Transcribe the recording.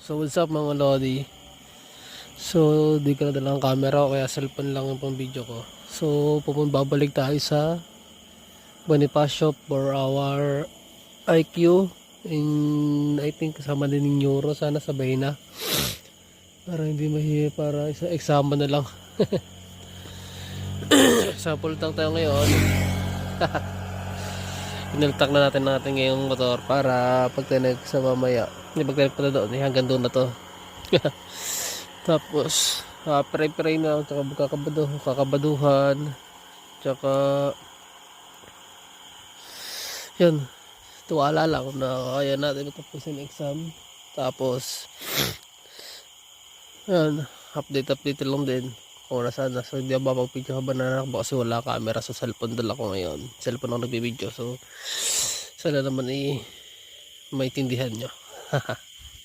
So what's up mga lodi? So di ko na dalang camera kaya cellphone lang yung pang video ko. So babalik tayo sa Bonifacio for our IQ and I think kasama din yung Neuro, sana sabay na para hindi mahiya, para isa exam na lang. Sample tank tayo ngayon. Pinaltak na natin ngayong motor para pag tinag sa mamaya, hindi pag tinag pa na doon, hanggang doon na to. Tapos pray na, tsaka kakabaduhan, tsaka yan, tuwala lang na kaya natin matapusin yung exam. Tapos yan, update lang din kung nasaan na. So hindi ako mapapicture habang nanakbo kasi wala camera, so cellphone dala ko ngayon. Cellphone ako nagbibideo, so sana naman maintindihan nyo.